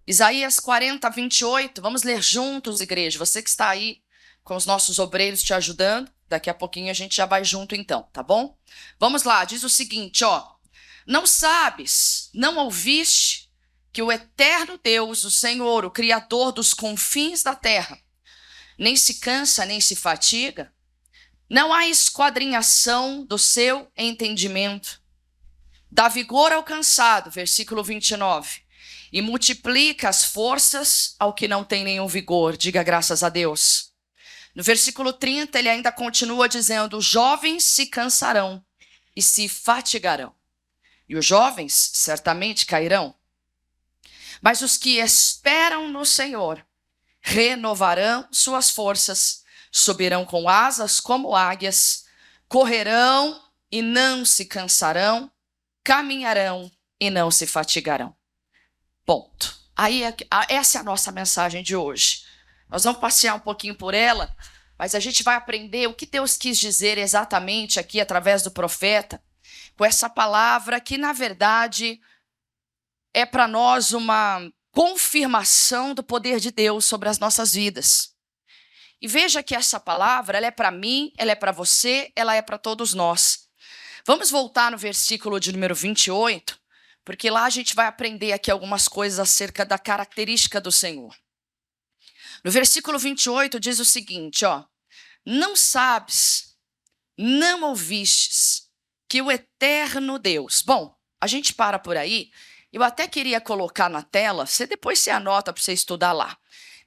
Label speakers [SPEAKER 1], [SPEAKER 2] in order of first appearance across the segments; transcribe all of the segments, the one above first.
[SPEAKER 1] Isaías 40, 28. Vamos ler juntos, igreja. Você que está aí com os nossos obreiros te ajudando. Daqui a pouquinho a gente já vai junto então, tá bom? Vamos lá, diz o seguinte, ó. Não sabes, não ouviste que o eterno Deus, o Senhor, o Criador dos confins da terra, nem se cansa, nem se fatiga? Não há esquadrinhação do seu entendimento. Dá vigor ao cansado, versículo 29, e multiplica as forças ao que não tem nenhum vigor. Diga graças a Deus. No versículo 30, ele ainda continua dizendo: os jovens se cansarão e se fatigarão, e os jovens certamente cairão. Mas os que esperam no Senhor renovarão suas forças, subirão com asas como águias, correrão e não se cansarão, caminharão e não se fatigarão. Ponto. Aí, essa é a nossa mensagem de hoje. Nós vamos passear um pouquinho por ela, mas a gente vai aprender o que Deus quis dizer exatamente aqui através do profeta, com essa palavra que, na verdade, é para nós uma confirmação do poder de Deus sobre as nossas vidas. E veja que essa palavra, ela é para mim, ela é para você, ela é para todos nós. Vamos voltar no versículo de número 28, porque lá a gente vai aprender aqui algumas coisas acerca da característica do Senhor. No versículo 28 diz o seguinte, ó. Não sabes, não ouvistes que o eterno Deus... Bom, a gente para por aí. Eu até queria colocar na tela, depois você anota para você estudar lá.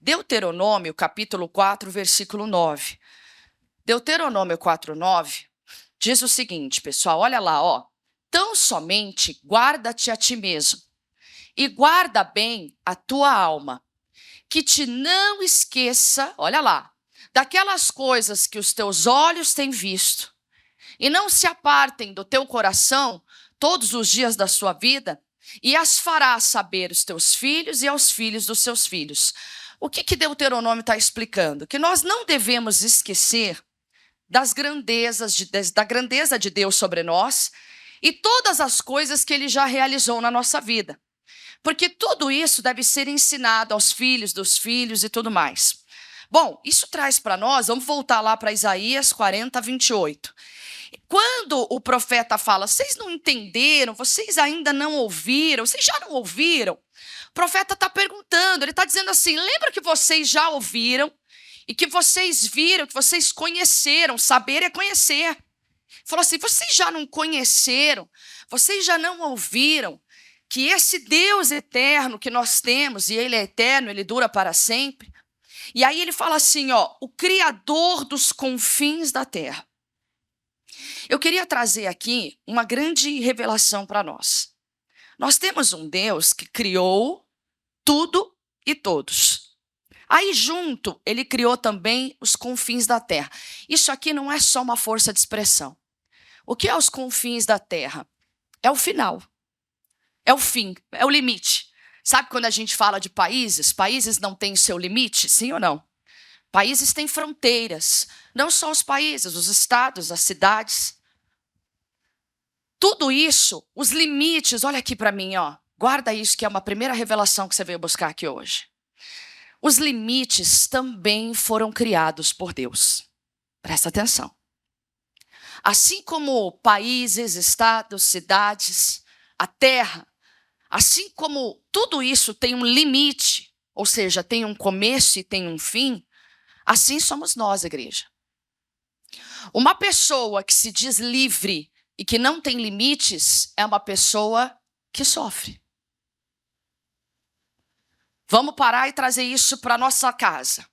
[SPEAKER 1] Deuteronômio, capítulo 4, versículo 9. Deuteronômio 4, 9, diz o seguinte, pessoal, olha lá, ó. Tão somente guarda-te a ti mesmo e guarda bem a tua alma, que te não esqueça, olha lá, daquelas coisas que os teus olhos têm visto, e não se apartem do teu coração todos os dias da sua vida, e as farás saber os teus filhos e aos filhos dos seus filhos. O que Deuteronômio está explicando? Que nós não devemos esquecer da grandeza de Deus sobre nós e todas as coisas que Ele já realizou na nossa vida. Porque tudo isso deve ser ensinado aos filhos dos filhos e tudo mais. Bom, isso traz para nós, vamos voltar lá para Isaías 40, 28. Quando o profeta fala, vocês não entenderam, vocês ainda não ouviram, vocês já não ouviram? O profeta está perguntando, ele está dizendo assim, lembra que vocês já ouviram e que vocês viram, que vocês conheceram, saber é conhecer. Ele falou assim, vocês já não conheceram, vocês já não ouviram que esse Deus eterno que nós temos, e Ele é eterno, Ele dura para sempre. E aí ele fala assim, ó, o Criador dos confins da terra. Eu queria trazer aqui uma grande revelação para nós. Nós temos um Deus que criou tudo e todos. Aí junto, ele criou também os confins da terra. Isso aqui não é só uma força de expressão. O que é os confins da terra? É o final. É o fim, é o limite. Sabe quando a gente fala de países? Países não têm seu limite, sim ou não? Países têm fronteiras. Não só os países, os estados, as cidades. Tudo isso, os limites, olha aqui para mim, ó. Guarda isso, que é uma primeira revelação que você veio buscar aqui hoje. Os limites também foram criados por Deus. Presta atenção. Assim como países, estados, cidades, a terra, assim como tudo isso tem um limite, ou seja, tem um começo e tem um fim, assim somos nós, igreja. Uma pessoa que se diz livre e que não tem limites é uma pessoa que sofre. Vamos parar e trazer isso para a nossa casa.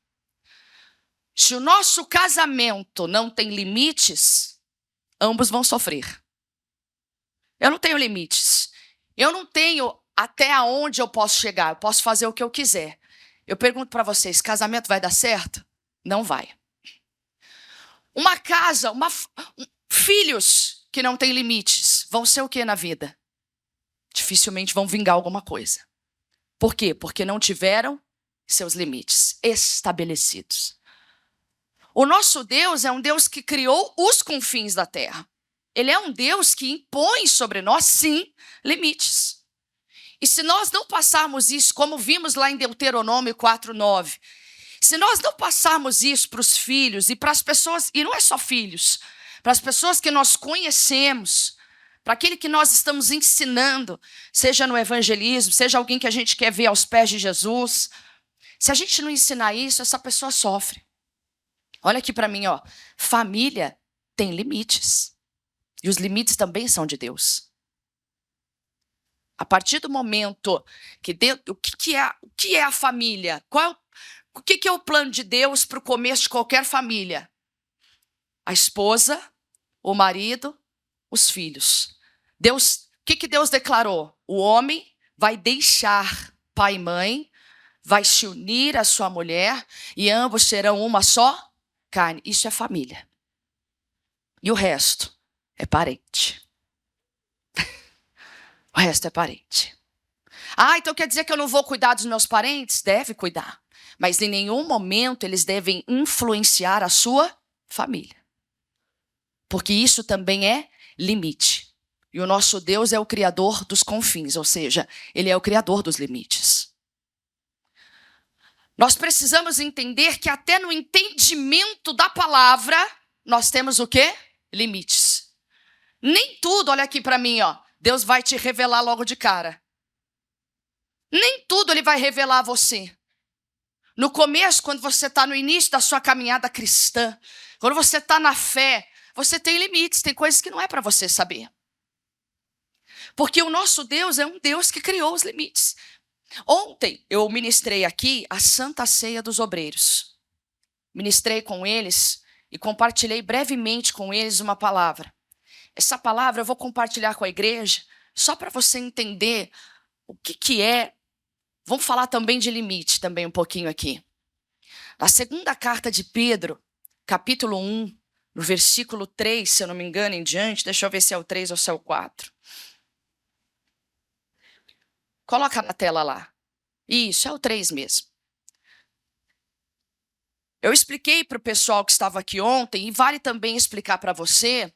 [SPEAKER 1] Se o nosso casamento não tem limites, ambos vão sofrer. Eu não tenho limites. Eu não tenho até onde eu posso chegar. Eu posso fazer o que eu quiser. Eu pergunto para vocês, casamento vai dar certo? Não vai. Uma casa, filhos que não têm limites, vão ser o que na vida? Dificilmente vão vingar alguma coisa. Por quê? Porque não tiveram seus limites estabelecidos. O nosso Deus é um Deus que criou os confins da terra. Ele é um Deus que impõe sobre nós, sim, limites. E se nós não passarmos isso, como vimos lá em Deuteronômio 4:9, se nós não passarmos isso para os filhos e para as pessoas, e não é só filhos, para as pessoas que nós conhecemos, para aquele que nós estamos ensinando, seja no evangelismo, seja alguém que a gente quer ver aos pés de Jesus, se a gente não ensinar isso, essa pessoa sofre. Olha aqui para mim, ó. Família tem limites. E os limites também são de Deus. A partir do momento que o que é a família? O que é o plano de Deus para o começo de qualquer família? A esposa, o marido, os filhos. Deus, o que Deus declarou? O homem vai deixar pai e mãe, vai se unir à sua mulher e ambos serão uma só carne. Isso é família. E o resto é parente. O resto é parente. Então quer dizer que eu não vou cuidar dos meus parentes? Deve cuidar. Mas em nenhum momento eles devem influenciar a sua família. Porque isso também é limite. E o nosso Deus é o criador dos confins, ou seja, ele é o criador dos limites. Nós precisamos entender que até no entendimento da palavra, nós temos o quê? Limites. Nem tudo, olha aqui para mim, ó, Deus vai te revelar logo de cara. Nem tudo ele vai revelar a você. No começo, quando você está no início da sua caminhada cristã, quando você está na fé, você tem limites, tem coisas que não é para você saber. Porque o nosso Deus é um Deus que criou os limites. Ontem eu ministrei aqui a Santa Ceia dos Obreiros. Ministrei com eles e compartilhei brevemente com eles uma palavra. Essa palavra eu vou compartilhar com a igreja só para você entender o que é. Vamos falar também de limite, também um pouquinho aqui. Na segunda carta de Pedro, capítulo 1, no versículo 3, se eu não me engano, em diante, deixa eu ver se é o 3 ou se é o 4. Coloca na tela lá. Isso, é o 3 mesmo. Eu expliquei para o pessoal que estava aqui ontem, e vale também explicar para você,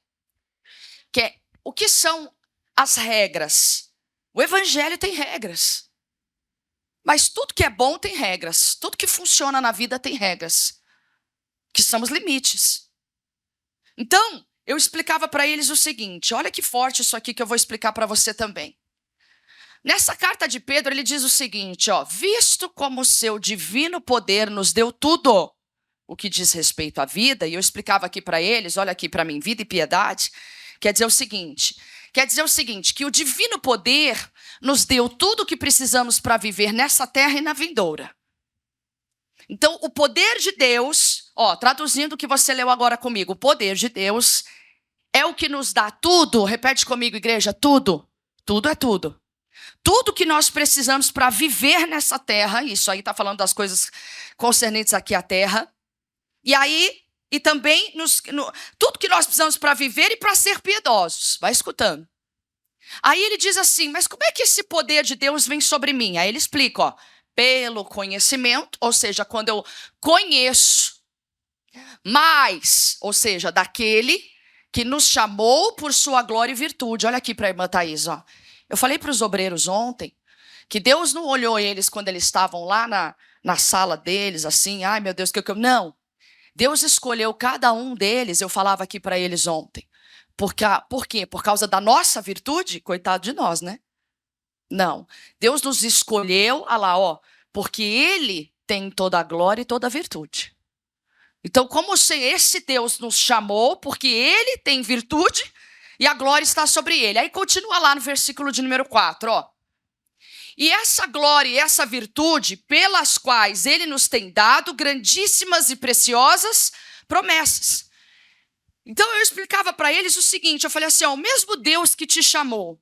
[SPEAKER 1] o que são as regras. O evangelho tem regras. Mas tudo que é bom tem regras. Tudo que funciona na vida tem regras. Que são os limites. Então, eu explicava para eles o seguinte, olha que forte isso aqui que eu vou explicar para você também. Nessa carta de Pedro, ele diz o seguinte, ó, visto como o seu divino poder nos deu tudo o que diz respeito à vida, e eu explicava aqui para eles, olha aqui para mim, vida e piedade, quer dizer o seguinte, que o divino poder nos deu tudo o que precisamos para viver nessa terra e na vindoura. Então, o poder de Deus, ó, traduzindo o que você leu agora comigo, o poder de Deus é o que nos dá tudo, repete comigo, igreja, tudo é tudo. Tudo que nós precisamos para viver nessa terra, isso aí está falando das coisas concernentes aqui à terra, e aí, e também tudo que nós precisamos para viver e para ser piedosos. Vai escutando. Aí ele diz assim, mas como é que esse poder de Deus vem sobre mim? Aí ele explica, ó, pelo conhecimento, ou seja, quando eu conheço mais, ou seja, daquele que nos chamou por sua glória e virtude. Olha aqui para a irmã Thaís, ó. Eu falei para os obreiros ontem que Deus não olhou eles quando eles estavam lá na sala deles, assim, ai meu Deus, não. Deus escolheu cada um deles, eu falava aqui para eles ontem. Por quê? Por causa da nossa virtude? Coitado de nós, né? Não. Deus nos escolheu, olha lá, ó, porque Ele tem toda a glória e toda a virtude. Então, como se esse Deus nos chamou, porque Ele tem virtude e a glória está sobre Ele. Aí continua lá no versículo de número 4, ó. E essa glória e essa virtude, pelas quais Ele nos tem dado grandíssimas e preciosas promessas. Então eu explicava para eles o seguinte, eu falei assim, ó, o mesmo Deus que te chamou,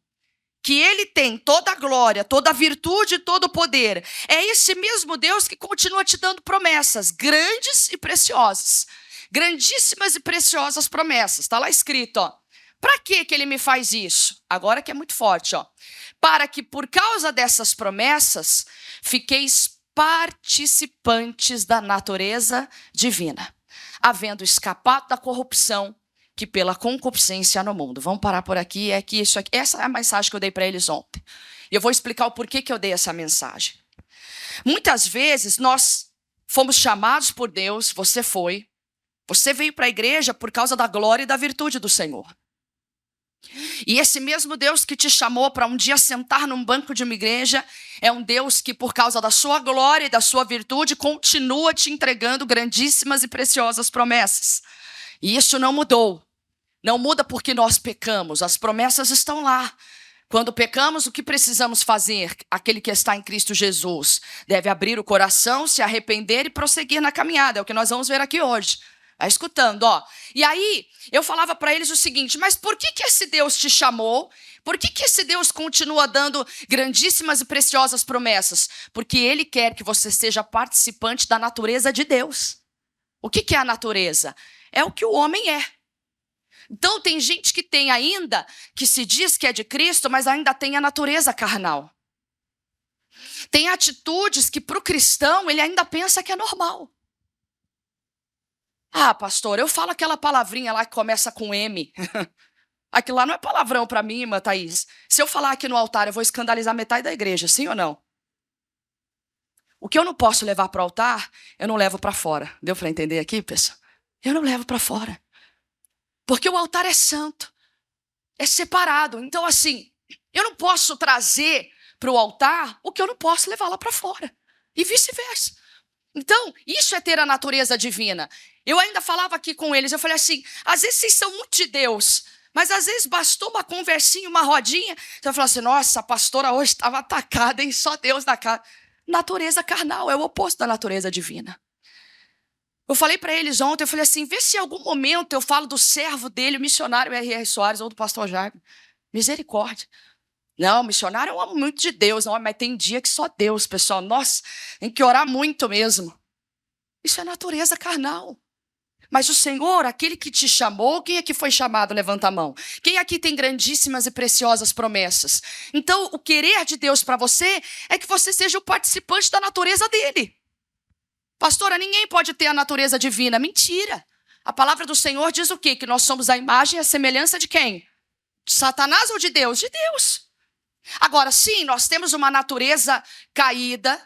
[SPEAKER 1] que Ele tem toda a glória, toda a virtude e todo o poder, é esse mesmo Deus que continua te dando promessas grandes e preciosas. Grandíssimas e preciosas promessas, está lá escrito, ó. Para que Ele me faz isso? Agora que é muito forte, ó. Para que por causa dessas promessas, fiqueis participantes da natureza divina, havendo escapado da corrupção que pela concupiscência há no mundo. Vamos parar por aqui, essa é a mensagem que eu dei para eles ontem. E eu vou explicar o porquê que eu dei essa mensagem. Muitas vezes nós fomos chamados por Deus, você foi. Você veio para a igreja por causa da glória e da virtude do Senhor. E esse mesmo Deus que te chamou para um dia sentar num banco de uma igreja, é um Deus que, por causa da sua glória e da sua virtude, continua te entregando grandíssimas e preciosas promessas. E isso não mudou. Não muda porque nós pecamos, as promessas estão lá. Quando pecamos, o que precisamos fazer? Aquele que está em Cristo Jesus deve abrir o coração, se arrepender e prosseguir na caminhada. É o que nós vamos ver aqui hoje. Vai escutando, ó. E aí, eu falava para eles o seguinte, mas por que esse Deus te chamou? Por que esse Deus continua dando grandíssimas e preciosas promessas? Porque Ele quer que você seja participante da natureza de Deus. O que é a natureza? É o que o homem é. Então, tem gente que tem ainda, que se diz que é de Cristo, mas ainda tem a natureza carnal. Tem atitudes que para o cristão ele ainda pensa que é normal. Ah, pastor, eu falo aquela palavrinha lá que começa com M. Aquilo lá não é palavrão para mim, irmã Thaís. Se eu falar aqui no altar, eu vou escandalizar metade da igreja, sim ou não? O que eu não posso levar para o altar, eu não levo para fora. Deu para entender aqui, pessoal? Eu não levo para fora. Porque o altar é santo. É separado. Então, assim, eu não posso trazer para o altar o que eu não posso levar lá para fora. E vice-versa. Então, isso é ter a natureza divina. Eu ainda falava aqui com eles, eu falei assim, às vezes vocês são muito de Deus, mas às vezes bastou uma conversinha, uma rodinha, você vai falar assim, nossa, a pastora hoje estava atacada, hein? Só Deus na casa. Natureza carnal, é o oposto da natureza divina. Eu falei para eles ontem, eu falei assim, vê se em algum momento eu falo do servo dele, o missionário R.R. Soares, ou do pastor Jaime. Misericórdia. Não, missionário eu amo muito de Deus, não, mas tem dia que só Deus, pessoal. Nossa, tem que orar muito mesmo. Isso é natureza carnal. Mas o Senhor, aquele que te chamou, quem é que foi chamado? Levanta a mão. Quem aqui tem grandíssimas e preciosas promessas? Então, o querer de Deus para você é que você seja o participante da natureza dele. Pastora, ninguém pode ter a natureza divina. Mentira. A palavra do Senhor diz o quê? Que nós somos a imagem e a semelhança de quem? De Satanás ou de Deus? De Deus. Agora, sim, nós temos uma natureza caída.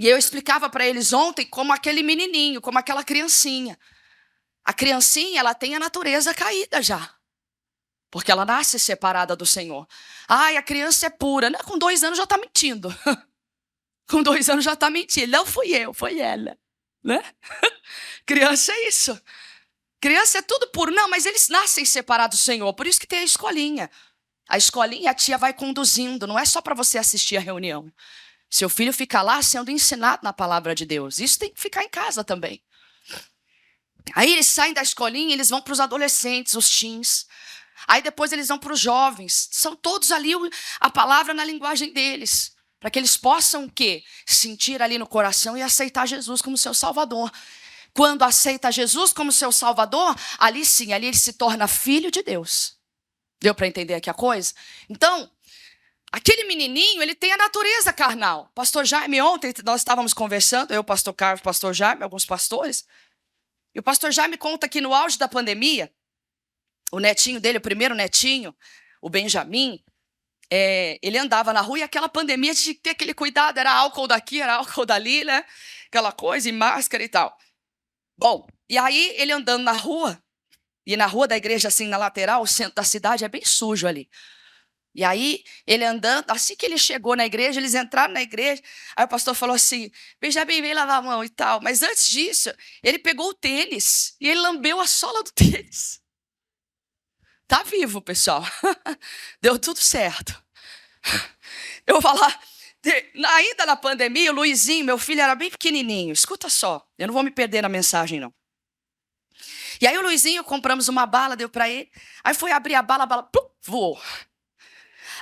[SPEAKER 1] E eu explicava para eles ontem como aquele menininho, como aquela criancinha. A criancinha, ela tem a natureza caída já. Porque ela nasce separada do Senhor. Ai, a criança é pura. Não, com 2 anos já está mentindo. Com 2 anos já está mentindo. Não fui eu, foi ela. Né? Criança é isso. Criança é tudo puro. Não, mas eles nascem separados do Senhor. Por isso que tem a escolinha. A escolinha, a tia vai conduzindo. Não é só para você assistir a reunião. Seu filho fica lá sendo ensinado na palavra de Deus. Isso tem que ficar em casa também. Aí eles saem da escolinha, eles vão para os adolescentes, os teens. Aí depois eles vão para os jovens. São todos ali a palavra na linguagem deles. Para que eles possam o quê? Sentir ali no coração e aceitar Jesus como seu Salvador. Quando aceita Jesus como seu Salvador, ali sim, ali ele se torna filho de Deus. Deu para entender aqui a coisa? Então, aquele menininho, ele tem a natureza carnal. Pastor Jaime, ontem nós estávamos conversando, eu, pastor Carlos, pastor Jaime, alguns pastores. E o pastor Jaime conta que no auge da pandemia, o netinho dele, o primeiro netinho, o Benjamin, ele andava na rua e aquela pandemia tinha que ter aquele cuidado, era álcool daqui, era álcool dali, né? Aquela coisa, e máscara e tal. Bom, e aí ele andando na rua, e na rua da igreja, assim, na lateral, o centro da cidade é bem sujo ali. E aí, ele andando, assim que ele chegou na igreja, eles entraram na igreja, aí o pastor falou assim, Benjamin, vem lavar a mão e tal. Mas antes disso, ele pegou o tênis e ele lambeu a sola do tênis. Tá vivo, pessoal. Deu tudo certo. Eu vou falar, ainda na pandemia, o Luizinho, meu filho, era bem pequenininho. Escuta só, eu não vou me perder na mensagem, não. E aí o Luizinho, compramos uma bala, deu para ele. Aí foi abrir a bala plum, voou.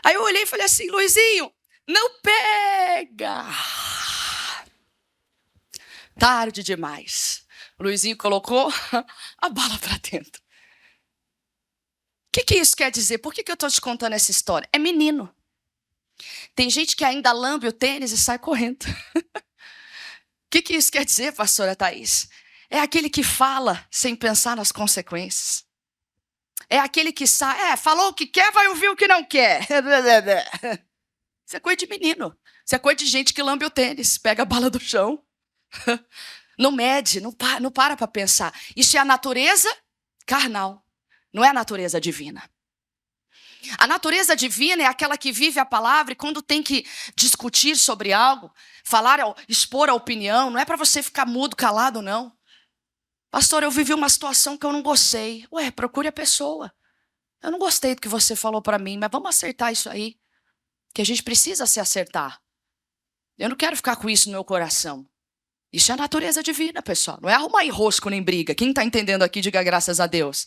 [SPEAKER 1] Aí eu olhei e falei assim, Luizinho, não pega. Tarde demais. O Luizinho colocou a bala para dentro. O que isso quer dizer? Por que eu estou te contando essa história? É menino. Tem gente que ainda lambe o tênis e sai correndo. O que isso quer dizer, pastora Thaís? É aquele que fala sem pensar nas consequências. É aquele que sai, falou o que quer, vai ouvir o que não quer. Isso é coisa de menino. Isso é coisa de gente que lambe o tênis, pega a bala do chão. Não mede, não para para pensar. Isso é a natureza carnal, não é a natureza divina. A natureza divina é aquela que vive a palavra e quando tem que discutir sobre algo, falar, expor a opinião, não é para você ficar mudo, calado, não. Pastor, eu vivi uma situação que eu não gostei. Ué, procure a pessoa. Eu não gostei do que você falou para mim, mas vamos acertar isso aí. Que a gente precisa se acertar. Eu não quero ficar com isso no meu coração. Isso é a natureza divina, pessoal. Não é arrumar enrosco nem briga. Quem está entendendo aqui, diga graças a Deus.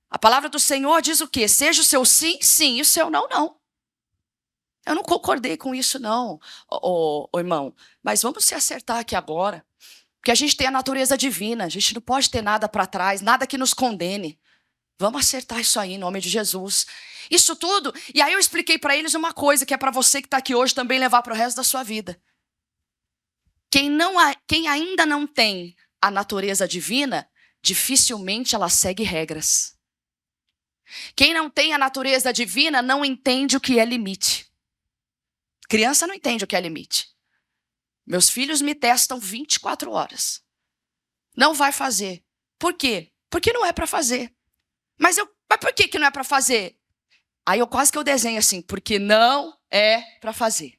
[SPEAKER 1] A palavra do Senhor diz o quê? Seja o seu sim, sim, e o seu não, não. Eu não concordei com isso, não, irmão. Mas vamos se acertar aqui agora. Porque a gente tem a natureza divina. A gente não pode ter nada para trás, nada que nos condene. Vamos acertar isso aí, em nome de Jesus. Isso tudo. E aí eu expliquei para eles uma coisa que é para você que está aqui hoje também levar para o resto da sua vida. Quem ainda não tem a natureza divina, dificilmente ela segue regras. Quem não tem a natureza divina não entende o que é limite. Criança não entende o que é limite. Meus filhos me testam 24 horas. Não vai fazer. Por quê? Porque não é para fazer. Mas por que não é para fazer? Aí eu quase que eu desenho assim, porque não é para fazer.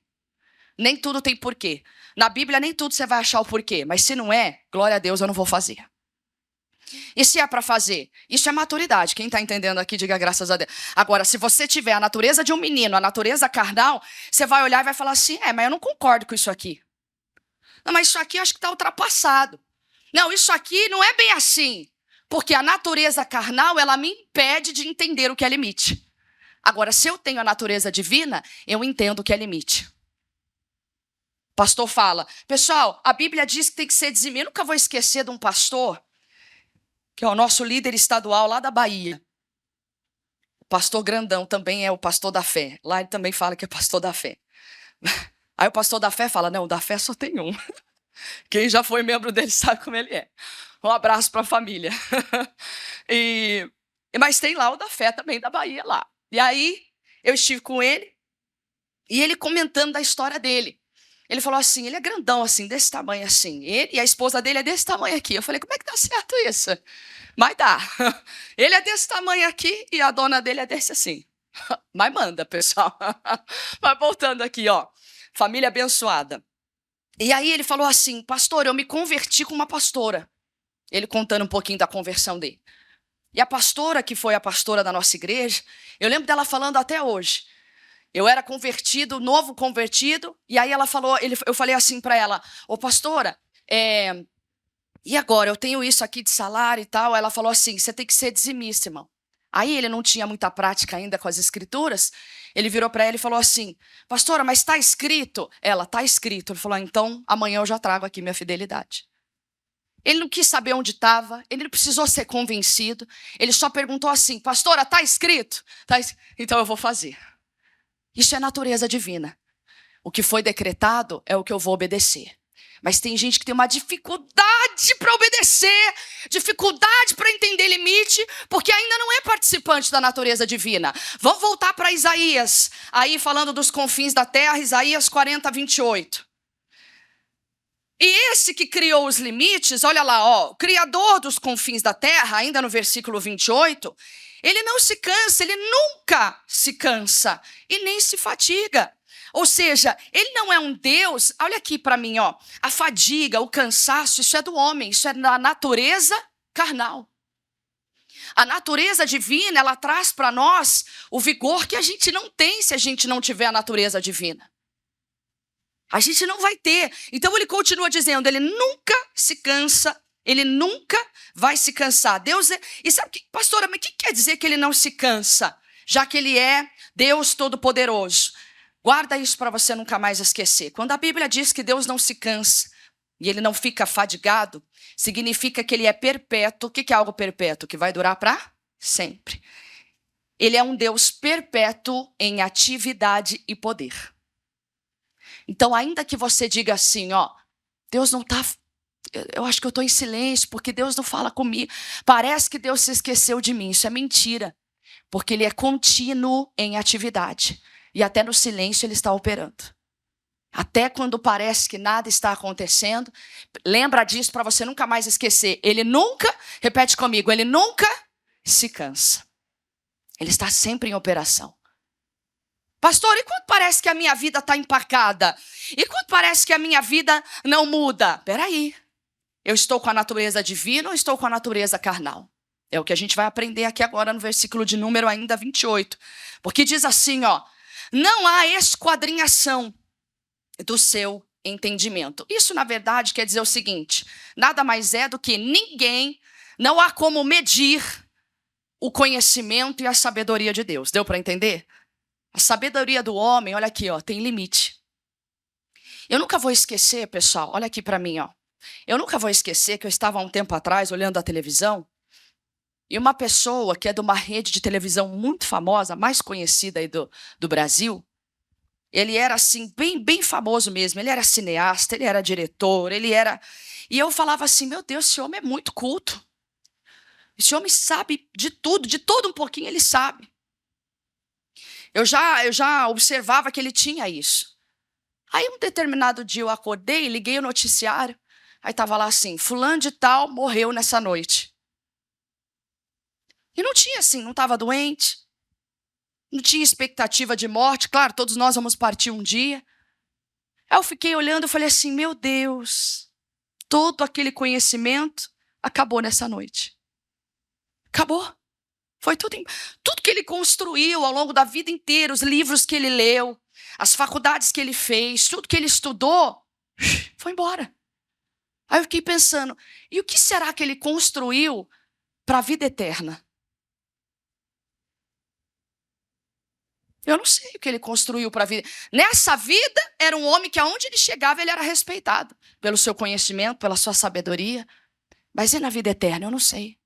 [SPEAKER 1] Nem tudo tem porquê. Na Bíblia nem tudo você vai achar o porquê, mas se não é, glória a Deus, eu não vou fazer. E se é para fazer? Isso é maturidade. Quem está entendendo aqui, diga graças a Deus. Agora, se você tiver a natureza de um menino, a natureza carnal, você vai olhar e vai falar assim, mas eu não concordo com isso aqui. Não, mas isso aqui eu acho que está ultrapassado. Não, isso aqui não é bem assim. Porque a natureza carnal, ela me impede de entender o que é limite. Agora, se eu tenho a natureza divina, eu entendo o que é limite. O pastor fala, pessoal, a Bíblia diz que tem que ser dizimista. Eu nunca vou esquecer de um pastor, que é o nosso líder estadual lá da Bahia. O pastor grandão também é o pastor da fé. Lá ele também fala que é pastor da fé. Aí o pastor da fé fala, não, da fé só tem um. Quem já foi membro dele sabe como ele é. Um abraço para a família. Mas tem lá o da fé também da Bahia lá. E aí eu estive com ele e ele comentando da história dele. Ele falou assim, ele é grandão assim, desse tamanho assim. Ele e a esposa dele é desse tamanho aqui. Eu falei, como é que dá certo isso? Mas dá. Ele é desse tamanho aqui e a dona dele é desse assim. Mas manda, pessoal. Mas voltando aqui, ó. Família abençoada. E aí ele falou assim, pastor, eu me converti com uma pastora. Ele contando um pouquinho da conversão dele. E a pastora, que foi a pastora da nossa igreja, eu lembro dela falando até hoje. Eu era convertido, novo convertido, e aí ela falou, eu falei assim para ela, ô pastora, e agora? Eu tenho isso aqui de salário e tal. Ela falou assim, você tem que ser dizimista, irmão. Aí ele não tinha muita prática ainda com as escrituras, ele virou para ela e falou assim, pastora, mas está escrito? Ela, está escrito. Ele falou, então amanhã eu já trago aqui minha fidelidade. Ele não quis saber onde estava, ele não precisou ser convencido, ele só perguntou assim, pastora, está escrito? Então eu vou fazer. Isso é natureza divina. O que foi decretado é o que eu vou obedecer. Mas tem gente que tem uma dificuldade para obedecer, dificuldade para entender limite, porque ainda não é participante da natureza divina. Vamos voltar para Isaías, aí falando dos confins da terra, Isaías 40, 28. E esse que criou os limites, olha lá, ó, o criador dos confins da terra, ainda no versículo 28, ele não se cansa, ele nunca se cansa e nem se fatiga. Ou seja, ele não é um Deus, olha aqui para mim, ó, a fadiga, o cansaço, isso é do homem, isso é da natureza carnal. A natureza divina, ela traz para nós o vigor que a gente não tem se a gente não tiver a natureza divina. A gente não vai ter. Então ele continua dizendo, ele nunca se cansa, ele nunca vai se cansar. Deus é... E sabe, pastora, mas o que quer dizer que ele não se cansa? Já que ele é Deus Todo-Poderoso. Guarda isso para você nunca mais esquecer. Quando a Bíblia diz que Deus não se cansa e ele não fica fadigado, significa que ele é perpétuo. O que é algo perpétuo? Que vai durar para sempre. Ele é um Deus perpétuo em atividade e poder. Então, ainda que você diga assim, ó, Deus não está... Eu acho que eu estou em silêncio porque Deus não fala comigo. Parece que Deus se esqueceu de mim. Isso é mentira. Porque ele é contínuo em atividade. E até no silêncio ele está operando. Até quando parece que nada está acontecendo, lembra disso para você nunca mais esquecer. Ele nunca, repete comigo, ele nunca se cansa. Ele está sempre em operação. Pastor, e quando parece que a minha vida está empacada? E quando parece que a minha vida não muda? Peraí, eu estou com a natureza divina ou estou com a natureza carnal? É o que a gente vai aprender aqui agora no versículo de número ainda 28. Porque diz assim, ó, não há esquadrinhação do seu entendimento. Isso, na verdade, quer dizer o seguinte, nada mais é do que não há como medir o conhecimento e a sabedoria de Deus. Deu para entender? A sabedoria do homem, olha aqui, ó, tem limite. Eu nunca vou esquecer, pessoal, olha aqui para mim, ó. Eu nunca vou esquecer que eu estava há um tempo atrás olhando a televisão e uma pessoa que é de uma rede de televisão muito famosa, mais conhecida aí do Brasil, ele era assim, bem famoso mesmo, ele era cineasta, ele era diretor, E eu falava assim, meu Deus, esse homem é muito culto. Esse homem sabe de tudo, de todo um pouquinho ele sabe. Eu já observava que ele tinha isso. Aí um determinado dia eu acordei, liguei o noticiário, aí estava lá assim, fulano de tal morreu nessa noite. E não tinha assim, não estava doente, não tinha expectativa de morte, claro, todos nós vamos partir um dia. Aí eu fiquei olhando e falei assim, meu Deus, todo aquele conhecimento acabou nessa noite. Acabou. Foi tudo que ele construiu ao longo da vida inteira, os livros que ele leu, as faculdades que ele fez, tudo que ele estudou, foi embora. Aí eu fiquei pensando, e o que será que ele construiu para a vida eterna? Eu não sei o que ele construiu para a vida. Nessa vida, era um homem que aonde ele chegava, ele era respeitado pelo seu conhecimento, pela sua sabedoria. Mas e na vida eterna? Eu não sei.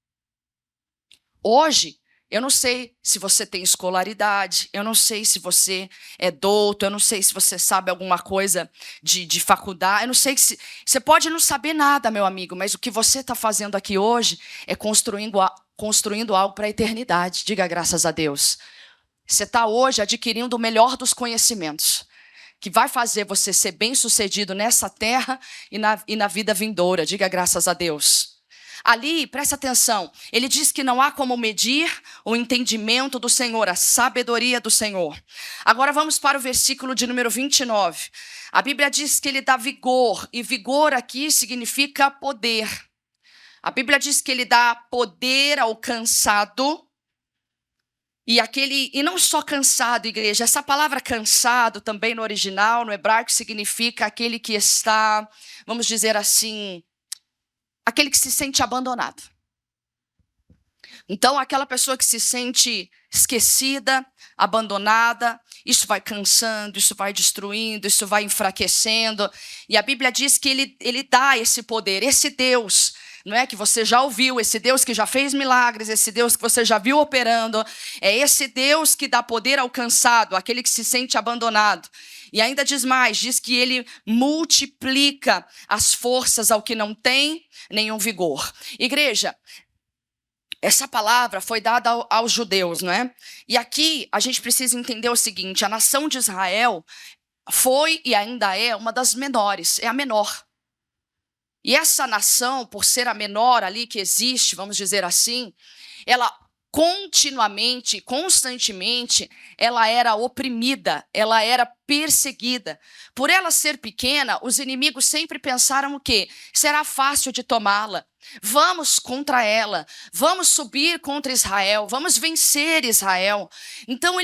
[SPEAKER 1] Hoje, eu não sei se você tem escolaridade, eu não sei se você é douto, eu não sei se você sabe alguma coisa de faculdade, eu não sei se... Você pode não saber nada, meu amigo, mas o que você está fazendo aqui hoje é construindo algo para a eternidade. Diga graças a Deus. Você está hoje adquirindo o melhor dos conhecimentos, que vai fazer você ser bem-sucedido nessa terra e na vida vindoura. Diga graças a Deus. Ali, presta atenção, ele diz que não há como medir o entendimento do Senhor, a sabedoria do Senhor. Agora vamos para o versículo de número 29. A Bíblia diz que ele dá vigor, e vigor aqui significa poder. A Bíblia diz que ele dá poder ao cansado, e não só cansado, igreja, essa palavra cansado também no original, no hebraico, significa aquele que está, vamos dizer assim, aquele que se sente abandonado. Então, aquela pessoa que se sente esquecida, abandonada, isso vai cansando, isso vai destruindo, isso vai enfraquecendo. E a Bíblia diz que ele dá esse poder, esse Deus, não é que você já ouviu, esse Deus que já fez milagres, esse Deus que você já viu operando, é esse Deus que dá poder ao cansado, aquele que se sente abandonado. E ainda diz mais, diz que ele multiplica as forças ao que não tem nenhum vigor. Igreja, essa palavra foi dada aos judeus, não é? E aqui a gente precisa entender o seguinte, a nação de Israel foi e ainda é uma das menores, é a menor. E essa nação, por ser a menor ali que existe, vamos dizer assim, ela continuamente, constantemente, ela era oprimida, ela era perseguida. Por ela ser pequena, os inimigos sempre pensaram o quê? Será fácil de tomá-la. Vamos contra ela, vamos subir contra Israel, vamos vencer Israel. Então,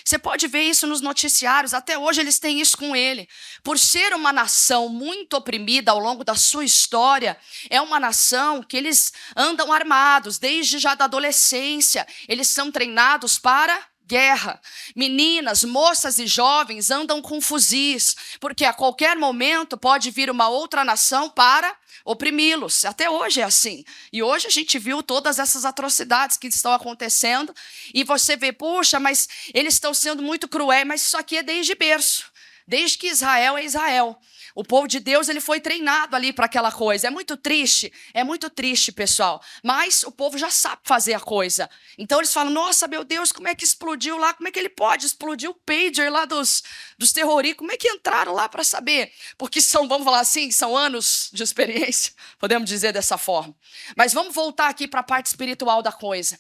[SPEAKER 1] você pode ver isso nos noticiários, até hoje eles têm isso com ele. Por ser uma nação muito oprimida ao longo da sua história, é uma nação que eles andam armados, desde já da adolescência, eles são treinados para guerra. Meninas, moças e jovens andam com fuzis, porque a qualquer momento pode vir uma outra nação para oprimi-los. Até hoje é assim. E hoje a gente viu todas essas atrocidades que estão acontecendo e você vê, puxa, mas eles estão sendo muito cruéis, mas isso aqui é desde berço. Desde que Israel é Israel. O povo de Deus, ele foi treinado ali para aquela coisa. É muito triste, pessoal. Mas o povo já sabe fazer a coisa. Então eles falam, nossa, meu Deus, como é que explodiu lá? Como é que ele pode explodir o pager lá dos terroristas? Como é que entraram lá para saber? Porque são, vamos falar assim, são anos de experiência. Podemos dizer dessa forma. Mas vamos voltar aqui para a parte espiritual da coisa.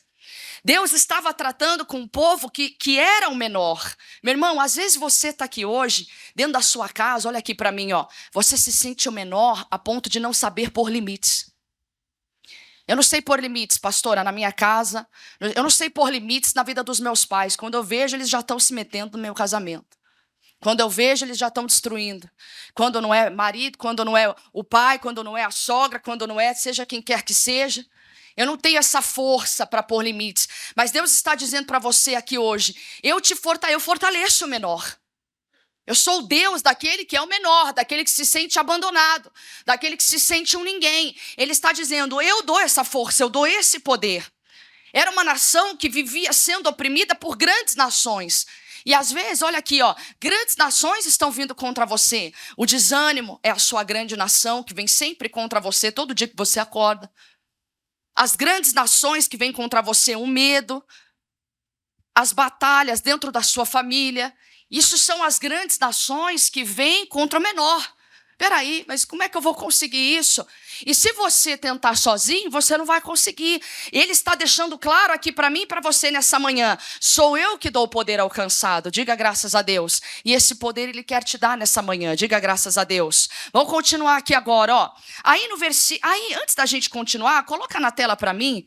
[SPEAKER 1] Deus estava tratando com um povo que era o menor. Meu irmão, às vezes você está aqui hoje, dentro da sua casa, olha aqui para mim, ó. Você se sente o menor a ponto de não saber pôr limites. Eu não sei pôr limites, pastora, na minha casa. Eu não sei pôr limites na vida dos meus pais. Quando eu vejo, eles já estão se metendo no meu casamento. Quando eu vejo, eles já estão destruindo. Quando não é marido, quando não é o pai, quando não é a sogra, quando não é, seja quem quer que seja. Eu não tenho essa força para pôr limites. Mas Deus está dizendo para você aqui hoje, eu fortaleço o menor. Eu sou o Deus daquele que é o menor, daquele que se sente abandonado, daquele que se sente um ninguém. Ele está dizendo, eu dou essa força, eu dou esse poder. Era uma nação que vivia sendo oprimida por grandes nações. E às vezes, olha aqui, ó, grandes nações estão vindo contra você. O desânimo é a sua grande nação que vem sempre contra você, todo dia que você acorda. As grandes nações que vêm contra você, o medo, as batalhas dentro da sua família. Isso são as grandes nações que vêm contra o menor. Peraí, mas como é que eu vou conseguir isso? E se você tentar sozinho, você não vai conseguir. Ele está deixando claro aqui para mim e para você nessa manhã. Sou eu que dou o poder ao cansado. Diga graças a Deus. E esse poder ele quer te dar nessa manhã. Diga graças a Deus. Vamos continuar aqui agora, ó. Aí antes da gente continuar, coloca na tela para mim.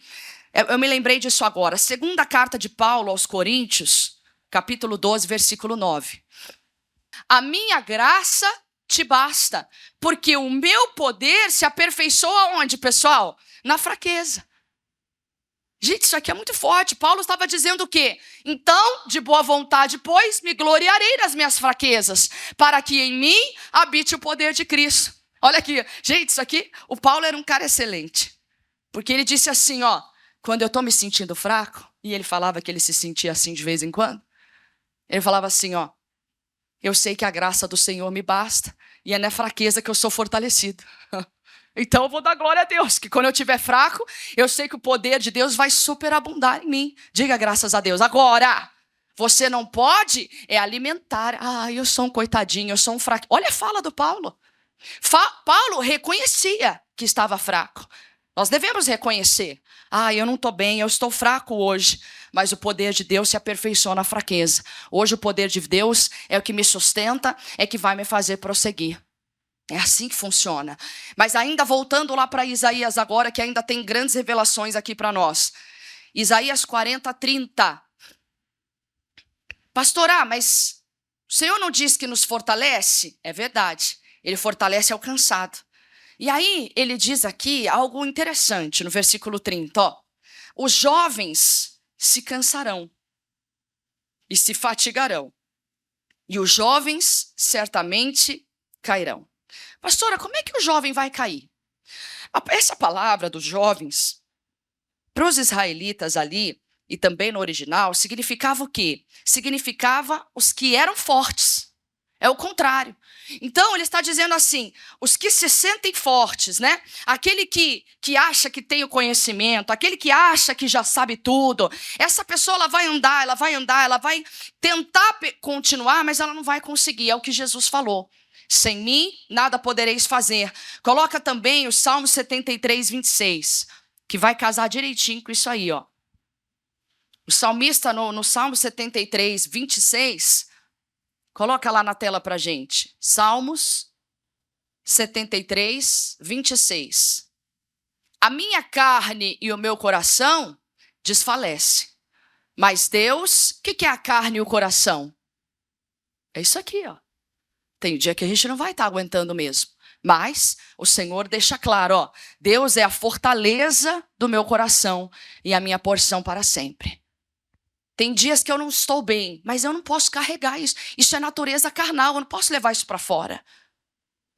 [SPEAKER 1] Eu me lembrei disso agora. Segunda carta de Paulo aos Coríntios, capítulo 12, versículo 9. A minha graça te basta, porque o meu poder se aperfeiçoa onde, pessoal? Na fraqueza. Gente, isso aqui é muito forte. Paulo estava dizendo o quê? Então, de boa vontade, pois, me gloriarei nas minhas fraquezas, para que em mim habite o poder de Cristo. Olha aqui, gente, isso aqui, o Paulo era um cara excelente, porque ele disse assim, ó, quando eu estou me sentindo fraco, e ele falava que ele se sentia assim de vez em quando, ele falava assim, ó, eu sei que a graça do Senhor me basta, e é na fraqueza que eu sou fortalecido. Então eu vou dar glória a Deus, que quando eu estiver fraco, eu sei que o poder de Deus vai superabundar em mim. Diga graças a Deus. Agora, você não pode alimentar. Eu sou um coitadinho, eu sou um fraco. Olha a fala do Paulo. Paulo reconhecia que estava fraco. Nós devemos reconhecer. Eu não estou bem, eu estou fraco hoje. Mas o poder de Deus se aperfeiçoa na fraqueza. Hoje o poder de Deus é o que me sustenta, é que vai me fazer prosseguir. É assim que funciona. Mas ainda voltando lá para Isaías agora, que ainda tem grandes revelações aqui para nós. Isaías 40, 30. Pastor, mas o Senhor não diz que nos fortalece? É verdade. Ele fortalece ao cansado. E aí ele diz aqui algo interessante no versículo 30. Ó, os jovens se cansarão e se fatigarão. E os jovens certamente cairão. Pastora, como é que o jovem vai cair? Essa palavra dos jovens, para os israelitas ali, e também no original, significava o quê? Significava os que eram fortes. É o contrário. Então, ele está dizendo assim, os que se sentem fortes, né? Aquele que acha que tem o conhecimento, aquele que acha que já sabe tudo, essa pessoa ela vai andar, ela vai tentar continuar, mas ela não vai conseguir. É o que Jesus falou. Sem mim, nada podereis fazer. Coloca também o Salmo 73, 26, que vai casar direitinho com isso aí, ó. O salmista no Salmo 73, 26, coloca lá na tela pra gente. Salmos 73, 26. A minha carne e o meu coração desfalece. Mas Deus, o que é a carne e o coração? É isso aqui, ó. Tem dia que a gente não vai estar aguentando mesmo. Mas o Senhor deixa claro, ó. Deus é a fortaleza do meu coração e a minha porção para sempre. Tem dias que eu não estou bem, mas eu não posso carregar isso. Isso é natureza carnal, eu não posso levar isso para fora.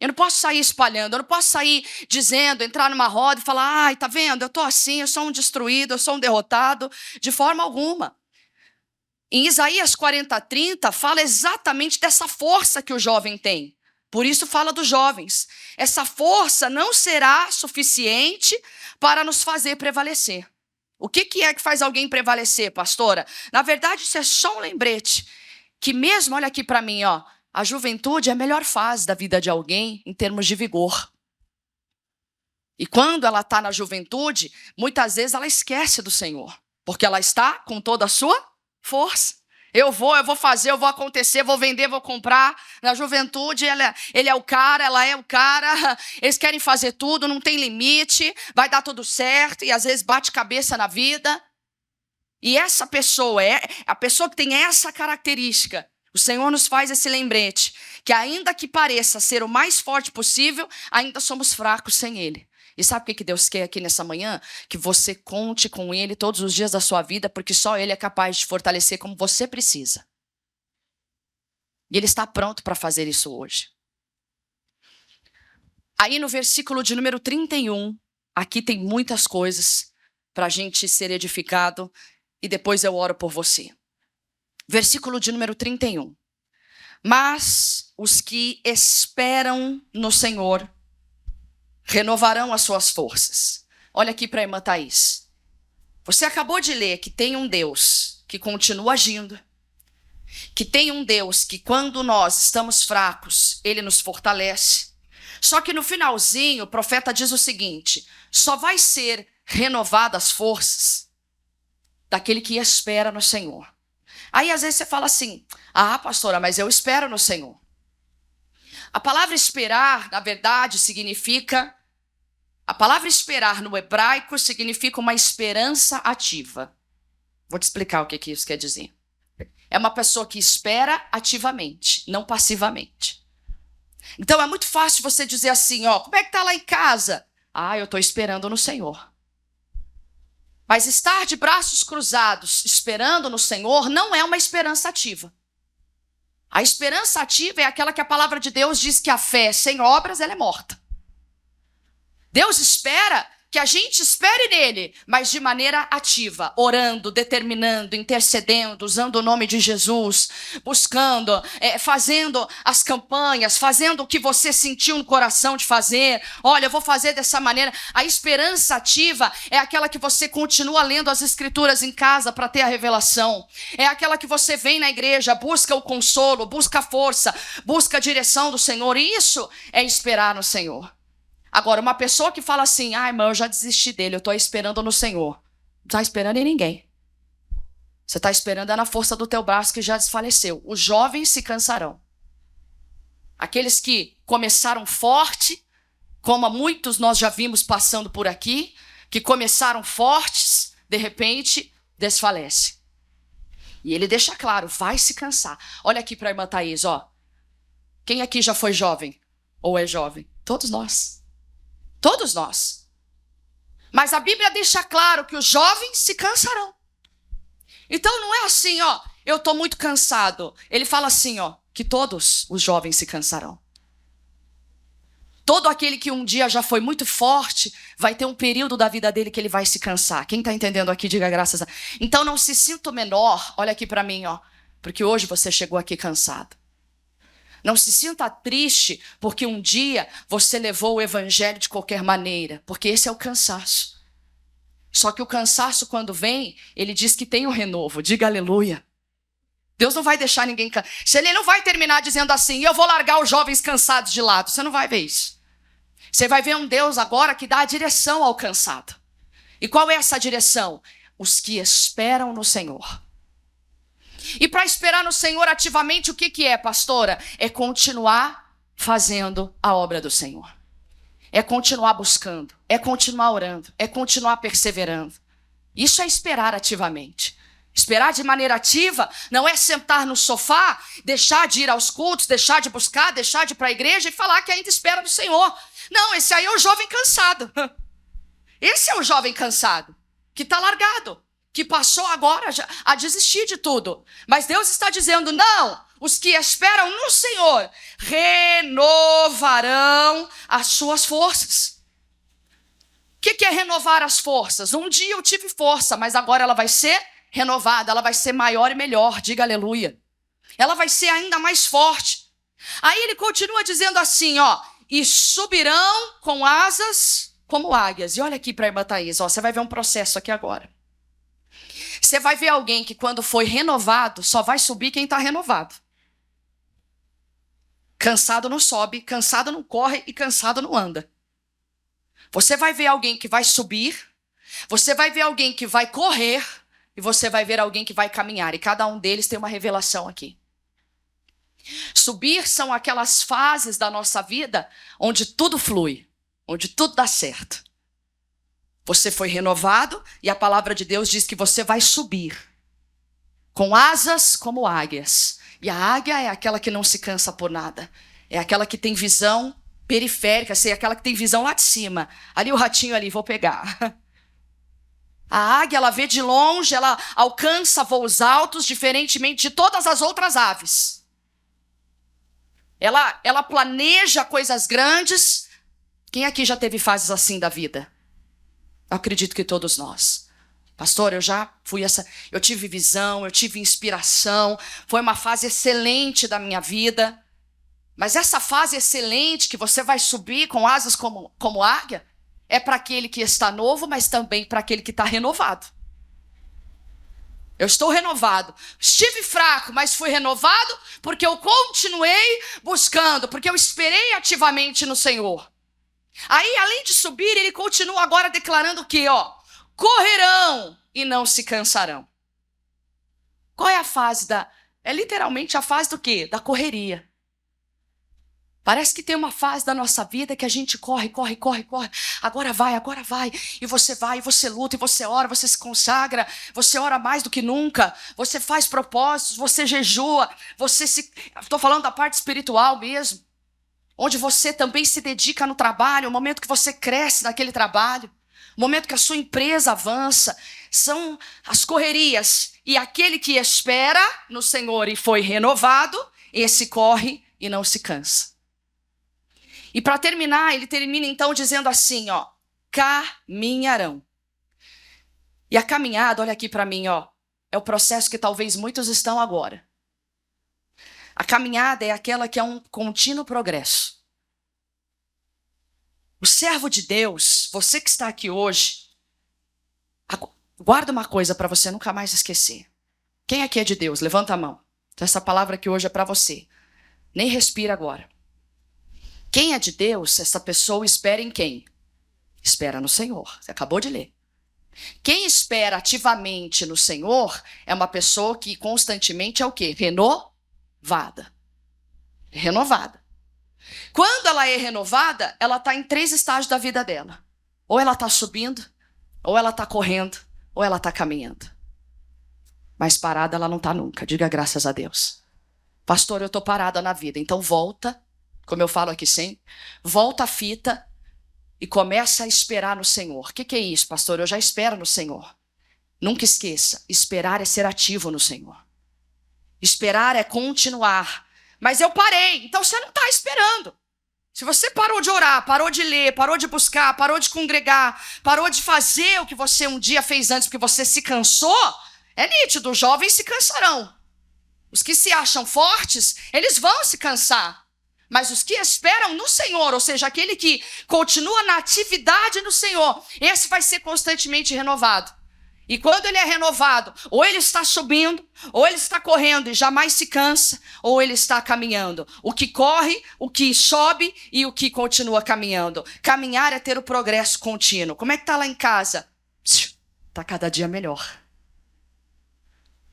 [SPEAKER 1] Eu não posso sair espalhando, eu não posso sair dizendo, entrar numa roda e falar, tá vendo, eu estou assim, eu sou um destruído, eu sou um derrotado, de forma alguma. Em Isaías 40, 30, fala exatamente dessa força que o jovem tem. Por isso fala dos jovens. Essa força não será suficiente para nos fazer prevalecer. O que é que faz alguém prevalecer, pastora? Na verdade, isso é só um lembrete. Que mesmo, olha aqui para mim, ó, a juventude é a melhor fase da vida de alguém em termos de vigor. E quando ela está na juventude, muitas vezes ela esquece do Senhor. Porque ela está com toda a sua força. Eu vou fazer, eu vou acontecer, vou vender, vou comprar. Na juventude, ele é o cara, ela é o cara. Eles querem fazer tudo, não tem limite. Vai dar tudo certo e às vezes bate cabeça na vida. E essa pessoa, a pessoa que tem essa característica, o Senhor nos faz esse lembrete. Que ainda que pareça ser o mais forte possível, ainda somos fracos sem Ele. E sabe o que Deus quer aqui nessa manhã? Que você conte com Ele todos os dias da sua vida, porque só Ele é capaz de fortalecer como você precisa. E Ele está pronto para fazer isso hoje. Aí no versículo de número 31, aqui tem muitas coisas para a gente ser edificado, e depois eu oro por você. Versículo de número 31. Mas os que esperam no Senhor renovarão as suas forças. Olha aqui para a irmã Thaís. Você acabou de ler que tem um Deus que continua agindo. Que tem um Deus que quando nós estamos fracos, Ele nos fortalece. Só que no finalzinho, o profeta diz o seguinte: só vai ser renovadas as forças daquele que espera no Senhor. Aí às vezes você fala assim: ah, pastora, mas eu espero no Senhor. A palavra esperar, na verdade, significa... A palavra esperar no hebraico significa uma esperança ativa. Vou te explicar o que isso quer dizer. É uma pessoa que espera ativamente, não passivamente. Então é muito fácil você dizer assim, ó, como é que tá lá em casa? Ah, eu estou esperando no Senhor. Mas estar de braços cruzados, esperando no Senhor, não é uma esperança ativa. A esperança ativa é aquela que a palavra de Deus diz que a fé sem obras, ela é morta. Deus espera que a gente espere nele, mas de maneira ativa, orando, determinando, intercedendo, usando o nome de Jesus, buscando, fazendo as campanhas, fazendo o que você sentiu no coração de fazer. Olha, eu vou fazer dessa maneira. A esperança ativa é aquela que você continua lendo as escrituras em casa para ter a revelação. É aquela que você vem na igreja, busca o consolo, busca a força, busca a direção do Senhor. E isso é esperar no Senhor. Agora, uma pessoa que fala assim, ah, irmão, eu já desisti dele, eu estou esperando no Senhor. Não está esperando em ninguém. Você está esperando é na força do teu braço que já desfaleceu. Os jovens se cansarão. Aqueles que começaram forte, como muitos nós já vimos passando por aqui, que começaram fortes, de repente, desfalece. E ele deixa claro, vai se cansar. Olha aqui para a irmã Thaís, ó. Quem aqui já foi jovem? Ou é jovem? Todos nós. Todos nós. Mas a Bíblia deixa claro que os jovens se cansarão. Então não é assim, ó, eu estou muito cansado. Ele fala assim, ó, que todos os jovens se cansarão. Todo aquele que um dia já foi muito forte, vai ter um período da vida dele que ele vai se cansar. Quem está entendendo aqui, diga graças a Deus. Então não se sinta menor, olha aqui para mim, ó, porque hoje você chegou aqui cansado. Não se sinta triste porque um dia você levou o evangelho de qualquer maneira, porque esse é o cansaço. Só que o cansaço, quando vem, ele diz que tem um renovo. Diga aleluia. Deus não vai deixar ninguém cansar. Ele não vai terminar dizendo assim, eu vou largar os jovens cansados de lado. Você não vai ver isso. Você vai ver um Deus agora que dá a direção ao cansado. E qual é essa direção? Os que esperam no Senhor. E para esperar no Senhor ativamente, o que é, pastora? É continuar fazendo a obra do Senhor. É continuar buscando, é continuar orando, é continuar perseverando. Isso é esperar ativamente. Esperar de maneira ativa não é sentar no sofá, deixar de ir aos cultos, deixar de buscar, deixar de ir para a igreja e falar que ainda espera no Senhor. Não, esse aí é o jovem cansado. Esse é o jovem cansado, que está largado. Que passou agora a desistir de tudo. Mas Deus está dizendo, não, os que esperam no Senhor renovarão as suas forças. O que é renovar as forças? Um dia eu tive força, mas agora ela vai ser renovada, ela vai ser maior e melhor, diga aleluia. Ela vai ser ainda mais forte. Aí ele continua dizendo assim, ó, e subirão com asas como águias. E olha aqui para a irmã Thaís, ó, você vai ver um processo aqui agora. Você vai ver alguém que quando foi renovado, só vai subir quem está renovado. Cansado não sobe, cansado não corre e cansado não anda. Você vai ver alguém que vai subir, você vai ver alguém que vai correr e você vai ver alguém que vai caminhar. E cada um deles tem uma revelação aqui. Subir são aquelas fases da nossa vida onde tudo flui, onde tudo dá certo. Você foi renovado e a palavra de Deus diz que você vai subir com asas como águias. E a águia é aquela que não se cansa por nada. É aquela que tem visão periférica, é aquela que tem visão lá de cima. Ali o ratinho ali, vou pegar. A águia, ela vê de longe, ela alcança voos altos, diferentemente de todas as outras aves. Ela planeja coisas grandes. Quem aqui já teve fases assim da vida? Eu acredito que todos nós. Pastor, eu já fui eu tive visão, eu tive inspiração. Foi uma fase excelente da minha vida. Mas essa fase excelente que você vai subir com asas como águia, é para aquele que está novo, mas também para aquele que está renovado. Eu estou renovado. Estive fraco, mas fui renovado porque eu continuei buscando, porque eu esperei ativamente no Senhor. Aí, além de subir, ele continua agora declarando o quê? Ó, correrão e não se cansarão. Qual é a fase É literalmente a fase do quê? Da correria. Parece que tem uma fase da nossa vida que a gente corre. Agora vai. E você luta, e você ora, você se consagra, você ora mais do que nunca, você faz propósitos, você jejua, Estou falando da parte espiritual mesmo, onde você também se dedica no trabalho, o momento que você cresce naquele trabalho, o momento que a sua empresa avança, são as correrias. E aquele que espera no Senhor e foi renovado, esse corre e não se cansa. E para terminar, ele termina então dizendo assim, ó, caminharão. E a caminhada, olha aqui para mim, ó, é o processo que talvez muitos estão agora. A caminhada é aquela que é um contínuo progresso. O servo de Deus, você que está aqui hoje, guarda uma coisa para você nunca mais esquecer. Quem aqui é de Deus? Levanta a mão. Então essa palavra aqui hoje é para você. Nem respira agora. Quem é de Deus, essa pessoa espera em quem? Espera no Senhor. Você acabou de ler. Quem espera ativamente no Senhor é uma pessoa que constantemente é o quê? Renovada. Renovada. Quando ela é renovada, ela está em 3 estágios da vida dela. Ou ela está subindo, ou ela está correndo, ou ela está caminhando. Mas parada ela não está nunca. Diga graças a Deus. Pastor, eu estou parada na vida. Então volta. Como eu falo aqui sempre, volta a fita e começa a esperar no Senhor. O que é isso, pastor? Eu já espero no Senhor. Nunca esqueça, esperar é ser ativo no Senhor. Esperar é continuar. Mas eu parei, então você não está esperando. Se você parou de orar, parou de ler, parou de buscar, parou de congregar, parou de fazer o que você um dia fez antes porque você se cansou, é nítido, os jovens se cansarão. Os que se acham fortes, eles vão se cansar. Mas os que esperam no Senhor, ou seja, aquele que continua na atividade no Senhor, esse vai ser constantemente renovado. E quando ele é renovado, ou ele está subindo, ou ele está correndo e jamais se cansa, ou ele está caminhando. O que corre, o que sobe e o que continua caminhando. Caminhar é ter o progresso contínuo. Como é que está lá em casa? Está cada dia melhor.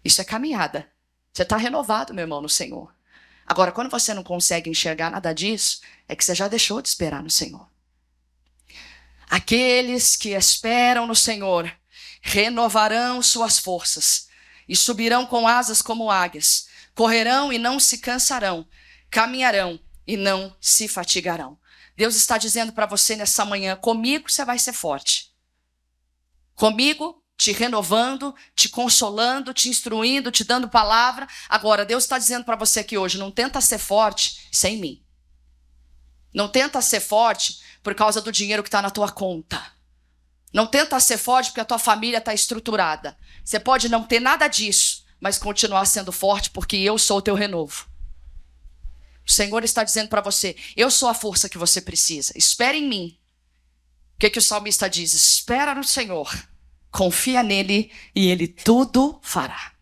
[SPEAKER 1] Isso é caminhada. Você está renovado, meu irmão, no Senhor. Agora, quando você não consegue enxergar nada disso, é que você já deixou de esperar no Senhor. Aqueles que esperam no Senhor renovarão suas forças e subirão com asas como águias, correrão e não se cansarão, caminharão e não se fatigarão. Deus está dizendo para você nessa manhã, comigo você vai ser forte. Comigo, te renovando, te consolando, te instruindo, te dando palavra. Agora, Deus está dizendo para você aqui hoje, não tenta ser forte sem mim. Não tenta ser forte por causa do dinheiro que está na tua conta. Não tenta ser forte porque a tua família está estruturada. Você pode não ter nada disso, mas continuar sendo forte porque eu sou o teu renovo. O Senhor está dizendo para você, eu sou a força que você precisa. Espere em mim. O que o salmista diz? Espera no Senhor, confia nele e ele tudo fará.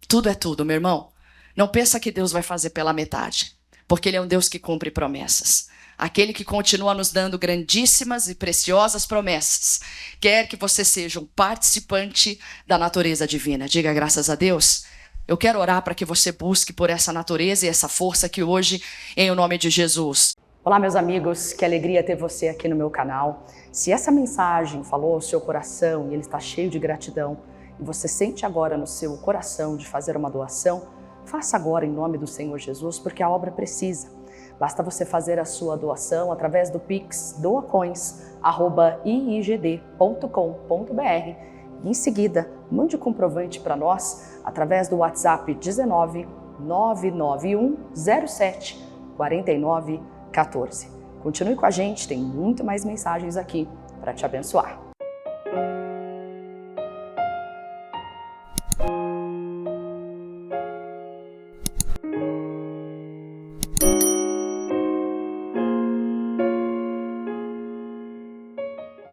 [SPEAKER 1] Tudo é tudo, meu irmão. Não pensa que Deus vai fazer pela metade, porque ele é um Deus que cumpre promessas. Aquele que continua nos dando grandíssimas e preciosas promessas. Quer que você seja um participante da natureza divina. Diga graças a Deus. Eu quero orar para que você busque por essa natureza e essa força aqui hoje, em nome de Jesus.
[SPEAKER 2] Olá, meus amigos, que alegria ter você aqui no meu canal. Se essa mensagem falou ao seu coração e ele está cheio de gratidão, e você sente agora no seu coração de fazer uma doação, faça agora em nome do Senhor Jesus, porque a obra precisa. Basta você fazer a sua doação através do Pix doacoins@iigd.com.br e em seguida mande o comprovante para nós através do WhatsApp 19 991 07 49 14. Continue com a gente, tem muito mais mensagens aqui para te abençoar.